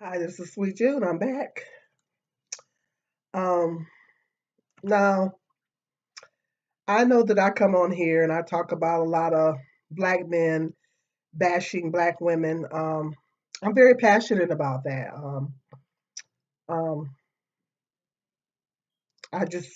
Hi, this is Sweet June. I'm back. Um, Now, I know that I come on here and I talk about a lot of black men bashing black women. I'm very passionate about that. Um, I just,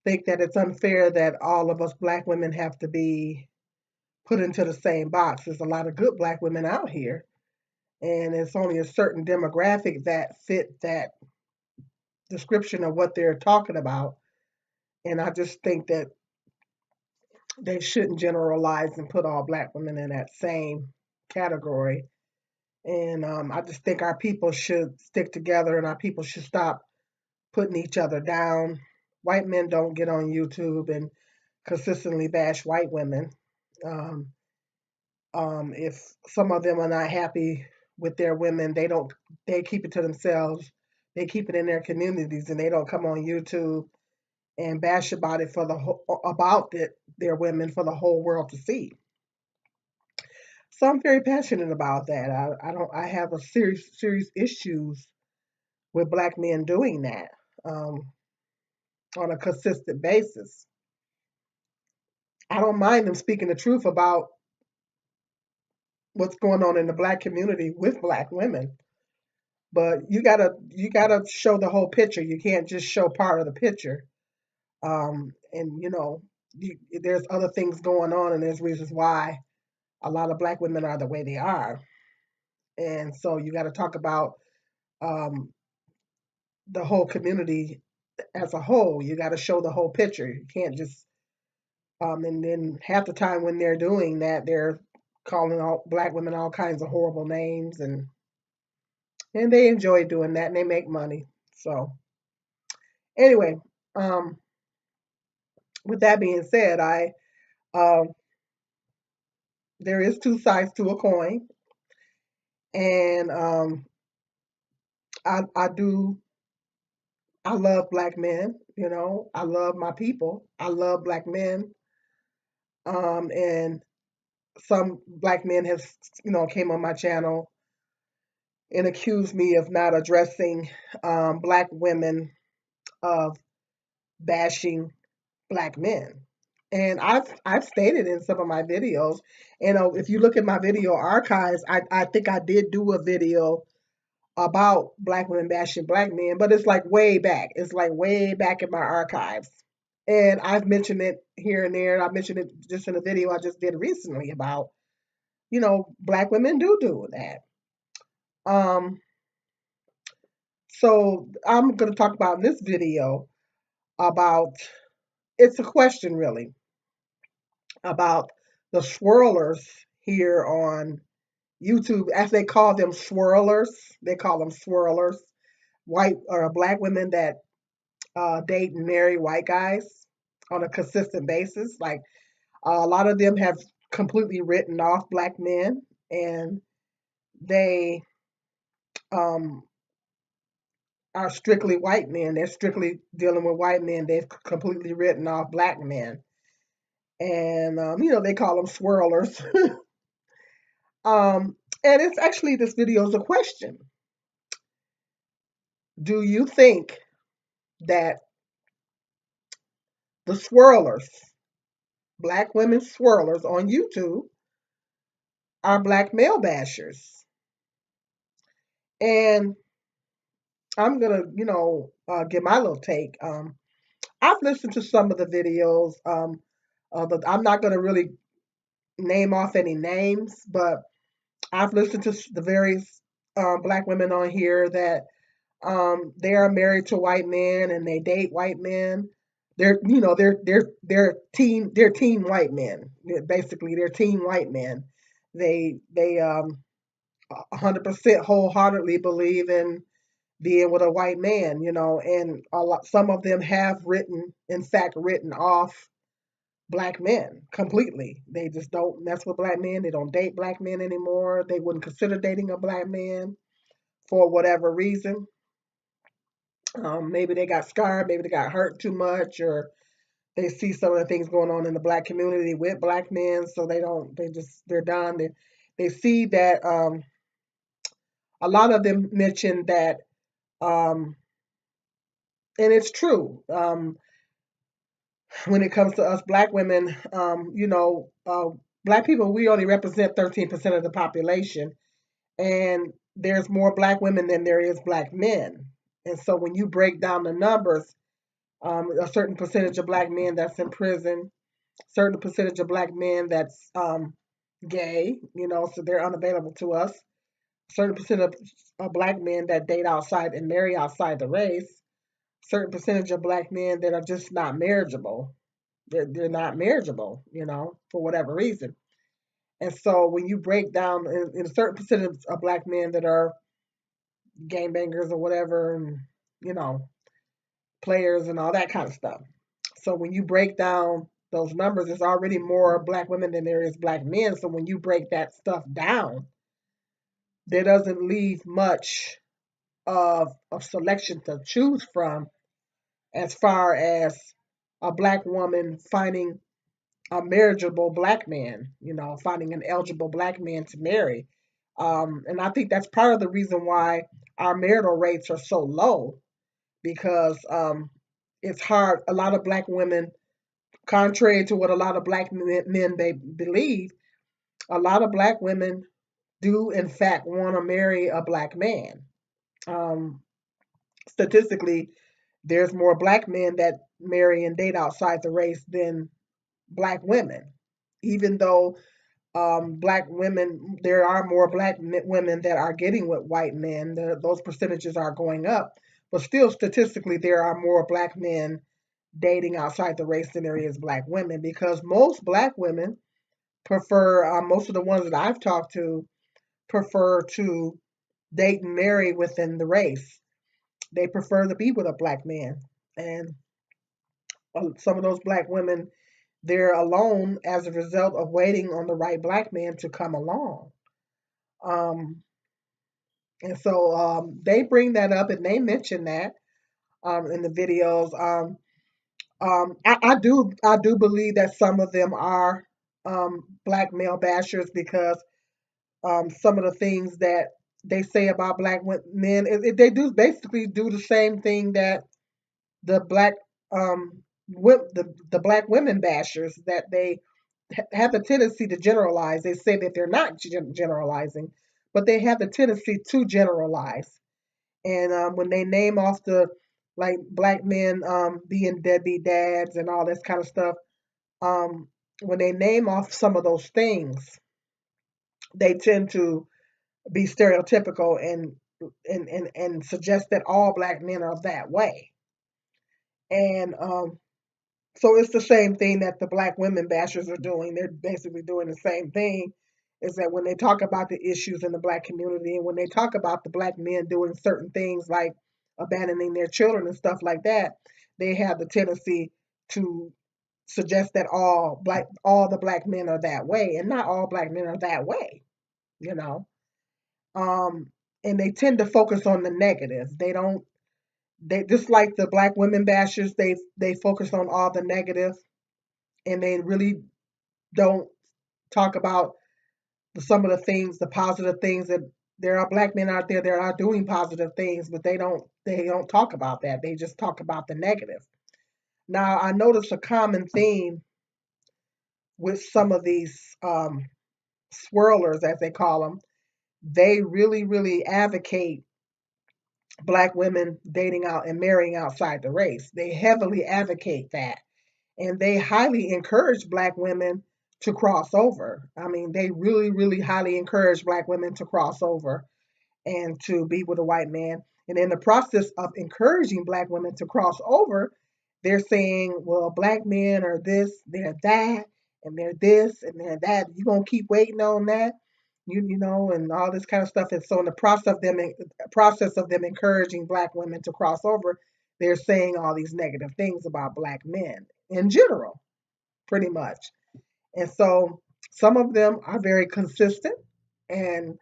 think that it's unfair that all of us black women have to be put into the same box. There's a lot of good black women out here, and it's only a certain demographic that fit that description of what they're talking about. And I just think that they shouldn't generalize and put all black women in that same category. And I just think our people should stick together and our people should stop putting each other down. White men don't get on YouTube and consistently bash white women. Um, if some of them are not happy with their women, they keep it to themselves. They keep it in their communities and they don't come on YouTube and bash about it their women for the whole world to see. So I'm very passionate about that. I have a serious issues with black men doing that um, on a consistent basis. I don't mind them speaking the truth about what's going on in the black community with black women, but you gotta show the whole picture. You can't just show part of the picture. And there's other things going on, and there's reasons why a lot of black women are the way they are. And so you got to talk about um, the whole community as a whole. You got to show the whole picture. You can't just and then half the time when they're doing that, they're calling all black women all kinds of horrible names, and they enjoy doing that, and they make money. So anyway, um, with that being said, I um, there is two sides to a coin, and I do I love black men. I love my people. I love black men. And some black men have came on my channel and accused me of not addressing black women, of bashing black men. And I've stated in some of my videos, if you look at my video archives, I think I did do a video about black women bashing black men, but it's like way back. It's like way back in my archives. And I've mentioned it here and there. I mentioned it just in a video I just did recently about, black women do that. Um, so I'm going to talk about in this video about, it's a question really, about the swirlers here on YouTube, as they call them swirlers. They call them swirlers, white or black women that date and marry white guys on a consistent basis. Like a lot of them have completely written off black men, and they um, are strictly white men. They're strictly dealing with white men. They've completely written off black men, and they call them swirlers. And it's actually, this video is a question. Do you think that the swirlers, black women swirlers on YouTube, are black male bashers? And I'm gonna, give my little take. I've listened to some of the videos. I'm not gonna really name off any names, but I've listened to the various black women on here that they are married to white men and they date white men. They're teen white men. Basically, they're teen white men. They 100% wholeheartedly believe in being with a white man, and some of them have in fact, written off black men completely. They just don't mess with black men. They don't date black men anymore. They wouldn't consider dating a black man for whatever reason. Maybe they got scarred, maybe they got hurt too much, or they see some of the things going on in the black community with black men, so they're done. They see that A lot of them mention that, um, and it's true. When it comes to us black women, black people, we only represent 13% of the population, and there's more black women than there is black men. And so when you break down the numbers, a certain percentage of black men that's in prison, certain percentage of black men that's gay, so they're unavailable to us, certain percent of black men that date outside and marry outside the race, certain percentage of black men that are just not marriageable. They're not marriageable, for whatever reason. And so when you break down in a certain percentage of black men that are gangbangers or whatever, and you know, players and all that kind of stuff. So when you break down those numbers, there's already more black women than there is black men. So when you break that stuff down, there doesn't leave much of selection to choose from as far as a black woman finding a marriageable black man, finding an eligible black man to marry. And I think that's part of the reason why our marital rates are so low because it's hard. A lot of black women, contrary to what a lot of black men they believe, a lot of black women do in fact want to marry a black man. Um, Statistically, there's more black men that marry and date outside the race than black women. Even though black women, there are more black women that are getting with white men. Those percentages are going up, but still, statistically, there are more black men dating outside the race than there is black women because most black women prefer, most of the ones that I've talked to, prefer to date and marry within the race. They prefer to be with a black man. And some of those black women, they're alone as a result of waiting on the right black man to come along. Um, and so they bring that up and they mention that in the videos. I do believe that some of them are black male bashers because some of the things that they say about black men, they do basically do the same thing that the black the black women bashers, that they have a tendency to generalize. They say that they're not generalizing, but they have the tendency to generalize. And when they name off the like black men being deadbeat dads and all this kind of stuff, um, when they name off some of those things, they tend to be stereotypical and suggest that all black men are that way. And so it's the same thing that the black women bashers are doing. They're basically doing the same thing. Is that when they talk about the issues in the black community and when they talk about the black men doing certain things like abandoning their children and stuff like that, they have the tendency to suggest that all the black men are that way, and not all black men are that way, you know. Um, and they tend to focus on the negative. They don't. They just like the black women bashers. They focus on all the negative and they really don't talk about some of the things, the positive things that there are black men out there that are doing positive things, but they don't talk about that. They just talk about the negative. Now I notice a common theme with some of these swirlers, as they call them. They really, really advocate black women dating out and marrying outside the race. They heavily advocate that. And they highly encourage black women to cross over. I mean, they really, really highly encourage black women to cross over and to be with a white man. And in the process of encouraging black women to cross over, they're saying, well, black men are this, they're that, and they're this, and they're that. You're going to keep waiting on that, and all this kind of stuff. And so in the process of them encouraging black women to cross over, they're saying all these negative things about black men in general, pretty much. And so some of them are very consistent, and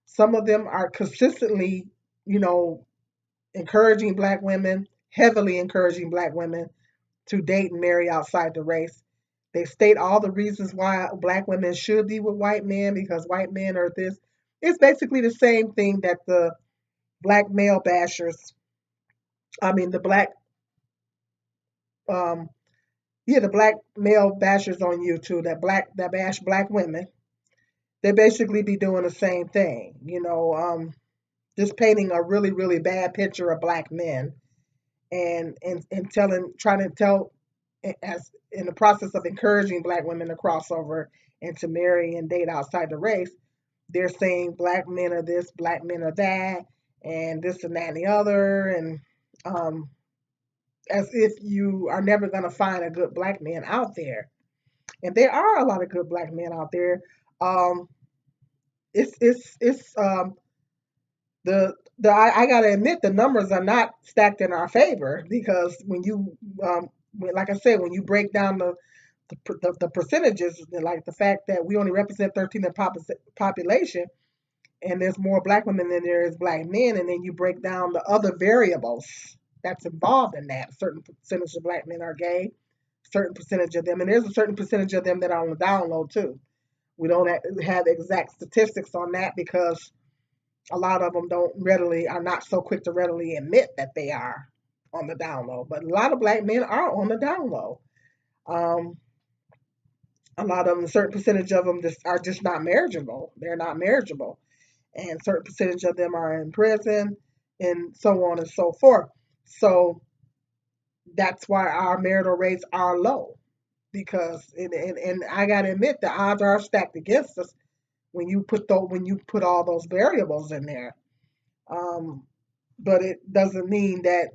some of them are consistently, you know, encouraging black women, heavily encouraging black women to date and marry outside the race. They state all the reasons why black women should be with white men because white men are this. It's basically the same thing that the black male bashers, I mean, the black, um, yeah, the black male bashers on YouTube that bash black women. They basically be doing the same thing, just painting a really, really bad picture of black men and trying to tell as in the process of encouraging black women to cross over and to marry and date outside the race, they're saying black men are this, black men are that, and this and that and the other, and um, as if you are never going to find a good black man out there. And there are a lot of good black men out there. Um, it's I gotta admit the numbers are not stacked in our favor because like I said, when you break down the percentages, like the fact that we only represent 13 of the population, and there's more black women than there is black men, and then you break down the other variables that's involved in that. A certain percentage of black men are gay, certain percentage of them, and there's a certain percentage of them that are on the down low too. We don't have exact statistics on that because a lot of them are not so quick to readily admit that they are on the down low. But a lot of black men are on the down low. Um, a lot of them, a certain percentage of them are just not marriageable. They're not marriageable. And a certain percentage of them are in prison and so on and so forth. So that's why our marital rates are low because, and I got to admit, the odds are stacked against us when you put all those variables in there. Um, but it doesn't mean that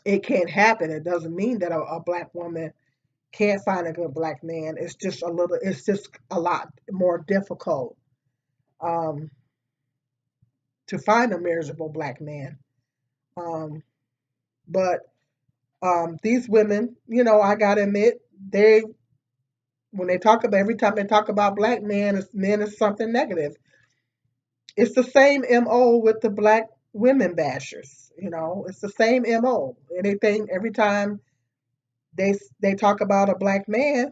it can't happen. It doesn't mean that a black woman can't find a good black man. It's just a lot more difficult um, to find a marriageable black man. Um, but these women, I gotta admit, they when they talk about every time they talk about black men is something negative. It's the same MO with the black women bashers. It's the same MO. Anything every time they talk about a black man,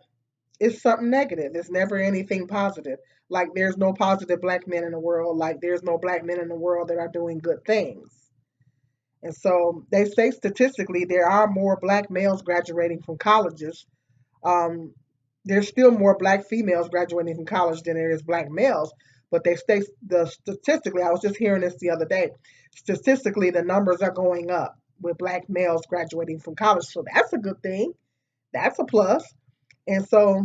it's something negative. It's never anything positive. Like there's no positive black men in the world. Like there's no black men in the world that are doing good things. And so they say statistically there are more black males graduating from colleges. Um, there's still more black females graduating from college than there is black males. But they say statistically, I was just hearing this the other day. Statistically, the numbers are going up with black males graduating from college. So that's a good thing. That's a plus. And so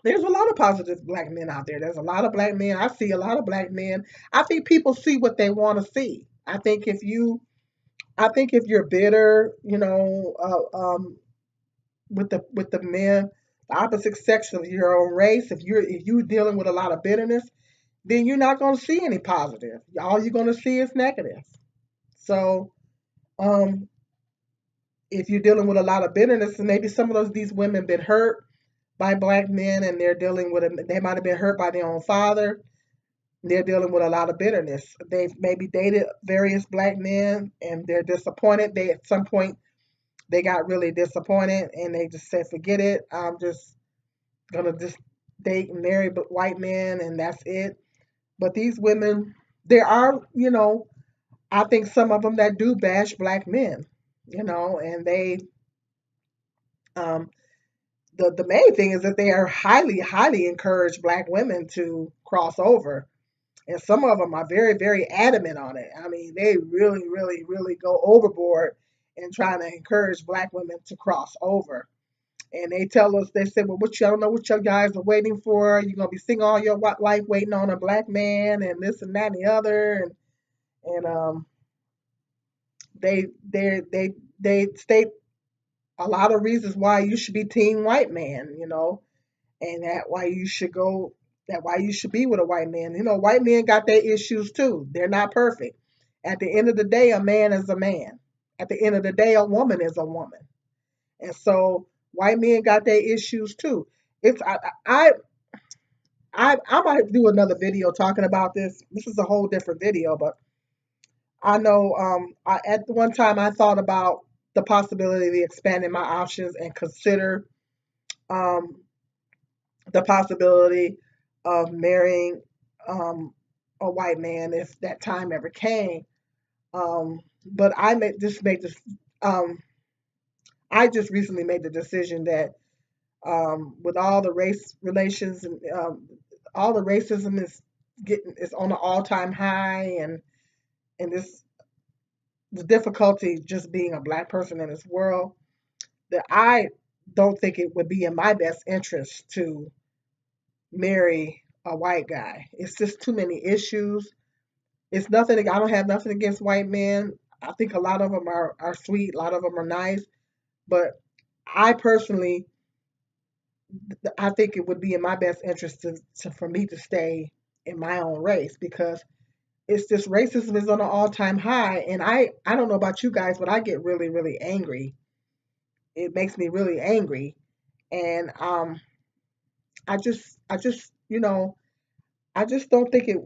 there's a lot of positive black men out there. There's a lot of black men. I see a lot of black men. I think people see what they want to see. I think if you're bitter, with the men, the opposite sex of your own race, if you're dealing with a lot of bitterness, then you're not going to see any positive. All you're going to see is negative. So, um, if you're dealing with a lot of bitterness, and maybe some of these women been hurt by black men, and they're dealing with they might have been hurt by their own father. They're dealing with a lot of bitterness. They've maybe dated various black men, and they're disappointed. They at some point they got really disappointed, and they just said, "Forget it. I'm just gonna just date and marry white men, and that's it." But these women, there are, I think some of them that do bash black men, and um, the main thing is that they are highly, highly encourage black women to cross over. And some of them are very, very adamant on it. I mean, they really, really, really go overboard in trying to encourage black women to cross over. And they tell us, they say, well, what you I don't know what your guys are waiting for. You're gonna be singing all your life waiting on a black man, and this and that and the other, and they they state a lot of reasons why you should be team white man, and that why you should be with a white man. White men got their issues too. They're not perfect. At the end of the day, a man is a man. At the end of the day, a woman is a woman. And so white men got their issues too. It's I might do another video talking about this. This is a whole different video, but I know at one time I thought about the possibility of expanding my options and consider um, the possibility of marrying um, a white man if that time ever came. But just made this. Um, I just recently made the decision that with all the race relations and all the racism is on an all time high, and this the difficulty just being a black person in this world, that I don't think it would be in my best interest to marry a white guy. It's just too many issues. It's nothing. I don't have nothing against white men. I think a lot of them are sweet. A lot of them are nice. But I personally, I think it would be in my best interest for me to stay in my own race, because it's just racism is on an all time high, and I don't know about you guys, but I get really really angry. It makes me really angry, and I just I just don't think it.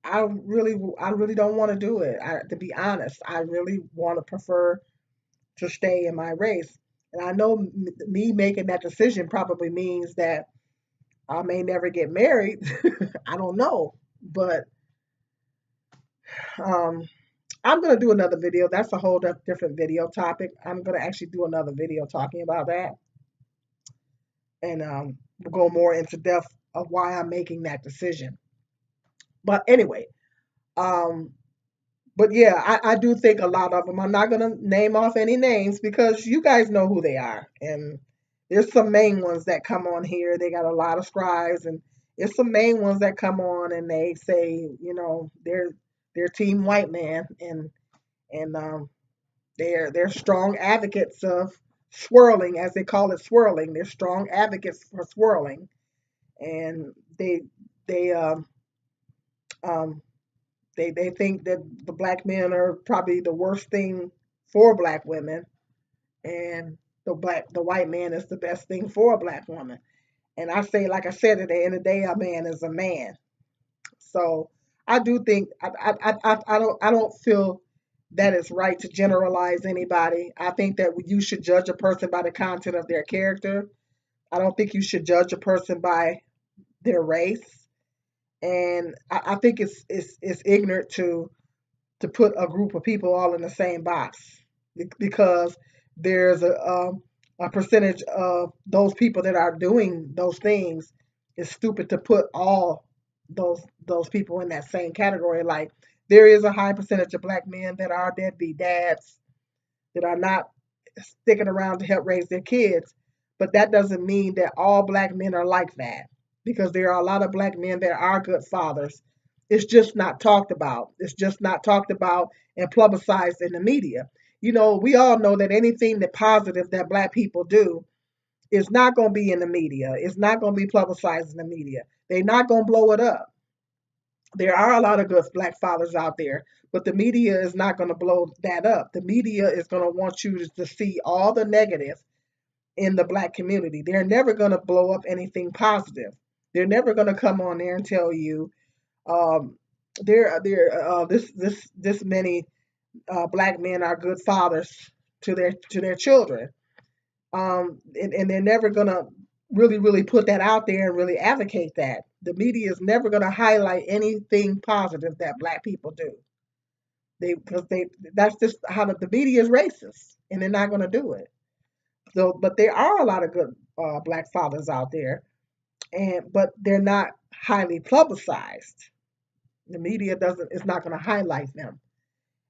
I really don't want to do it. To be honest, I really want to prefer to stay in my race. And I know me making that decision probably means that I may never get married. I don't know, but um, I'm gonna do another video. That's a whole different video topic. I'm gonna actually do another video talking about that, and we'll go more into depth of why I'm making that decision. But anyway, um, but yeah, I do think a lot of them. I'm not gonna name off any names because you guys know who they are, and there's some main ones that come on here. They got a lot of scribes, and there's some main ones that come on and they say, they're team white man, and they're strong advocates of swirling, as they call it, swirling. They're strong advocates for swirling, and they um, they think that the black men are probably the worst thing for black women, and the white man is the best thing for a black woman. And I say, like I said, at the end of the day, a man is a man. So I do think I don't feel that it's right to generalize anybody. I think that you should judge a person by the content of their character. I don't think you should judge a person by their race. And I think it's ignorant to put a group of people all in the same box, because there's a percentage of those people that are doing those things. It's stupid to put all those people in that same category. Like, there is a high percentage of black men that are deadbeat dads, that are not sticking around to help raise their kids. But that doesn't mean that all black men are like that, because there are a lot of black men that are good fathers. It's just not talked about. It's just not talked about and publicized in the media. We all know that anything that positive that black people do is not going to be in the media. It's not going to be publicized in the media. They're not going to blow it up. There are a lot of good black fathers out there, but the media is not going to blow that up. The media is going to want you to see all the negative in the black community. They're never going to blow up anything positive. They're never going to come on there and tell you um, this many black men are good fathers to their children. And they're never going to really really put that out there and really advocate that. The media is never going to highlight anything positive that black people do. Because that's just how the media is racist, and they're not going to do it. So, but there are a lot of good black fathers out there, but they're not highly publicized. The media doesn't is not going to highlight them,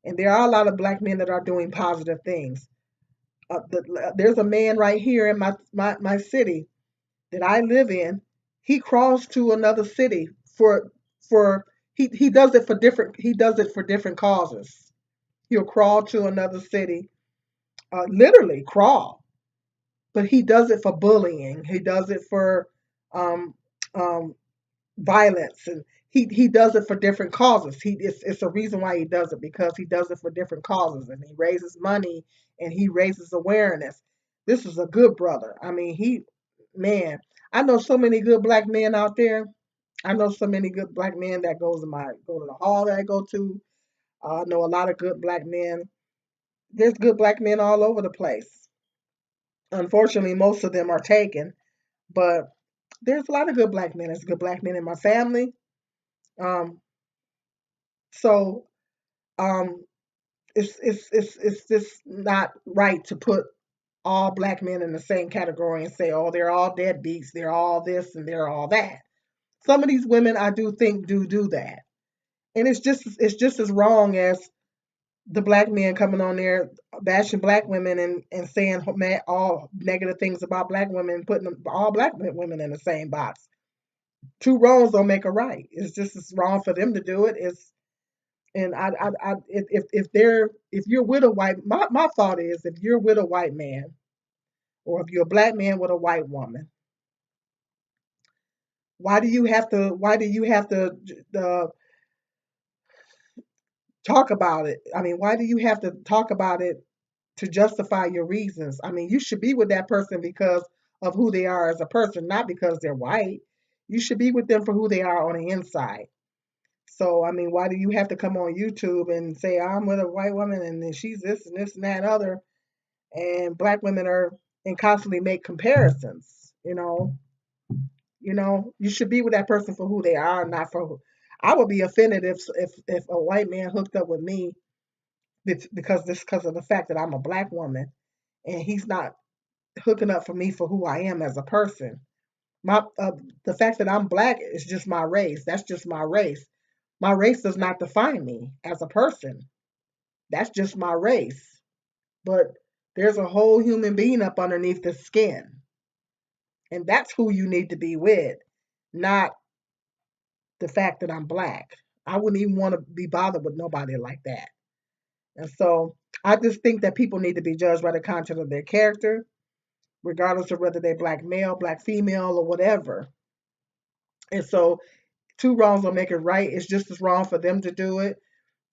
and there are a lot of black men that are doing positive things. There's a man right here in my city that I live in. He crawls to another city for he does it for different causes. He'll crawl to another city, literally crawl, but he does it for bullying. He does it for um, um, violence, and he does it for different causes. It's a reason why he does it, because he does it for different causes, and he raises money and he raises awareness. This is a good brother. I mean, man, I know so many good black men out there. I know so many good black men that go to the hall that I go to. I know a lot of good black men. There's good black men all over the place. Unfortunately, most of them are taken, but there's a lot of good black men. There's good black men in my family. Um, so um, it's just not right to put all black men in the same category and say, oh, they're all deadbeats, they're all this and they're all that. Some of these women I do think do that, and it's just as wrong as the black men coming on there bashing black women and saying all negative things about black women, putting all black women in the same box. Two wrongs don't make a right. It's just as wrong for them to do it. It's and if you're with a white, my thought is if you're with a white man or if you're a black man with a white woman, why do you have to uh, talk about it? I mean, why do you have to talk about it to justify your reasons? I mean, you should be with that person because of who they are as a person, not because they're white. You should be with them for who they are on the inside. So, I mean, why do you have to come on YouTube and say, I'm with a white woman and then she's this and that and other, and black women are and constantly make comparisons, you should be with that person for who they are, not for who. I would be offended if a white man hooked up with me because of the fact that I'm a black woman and he's not hooking up for me for who I am as a person. My the fact that I'm black is just my race. That's just my race. My race does not define me as a person. That's just my race. But there's a whole human being up underneath the skin, and that's who you need to be with, not the fact that I'm black. I wouldn't even want to be bothered with nobody like that. And so I just think that people need to be judged by the content of their character, regardless of whether they're black male, black female, or whatever. And so two wrongs don't make it right. It's just as wrong for them to do it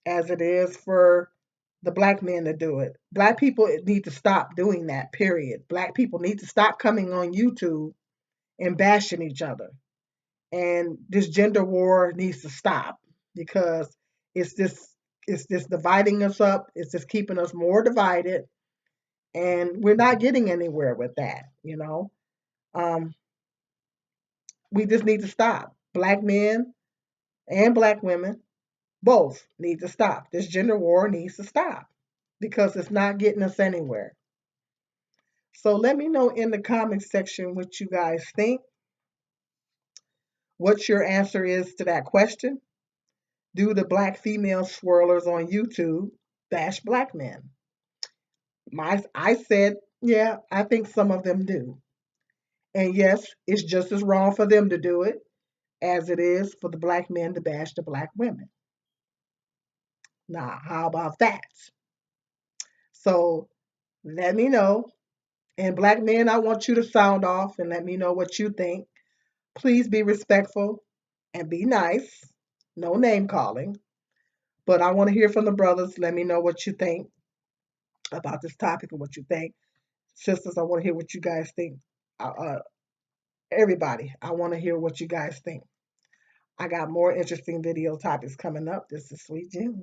as it is for the black men to do it. Black people need to stop doing that, period. Black people need to stop coming on YouTube and bashing each other. And this gender war needs to stop because it's just it's just dividing us up. It's just keeping us more divided, and we're not getting anywhere with that. Um, we just need to stop. Black men and black women both need to stop. This gender war needs to stop because it's not getting us anywhere. So let me know in the comments section what you guys think. What your answer is to that question. Do the black female swirlers on YouTube bash black men? I said, yeah, I think some of them do. And yes, it's just as wrong for them to do it as it is for the black men to bash the black women. Now, how about that? So let me know. And black men, I want you to sound off and let me know what you think. Please be respectful and be nice. No name calling. But I want to hear from the brothers. Let me know what you think about this topic and what you think. Sisters, I want to hear what you guys think. Everybody, I want to hear what you guys think. I got more interesting video topics coming up. This is Sweet June.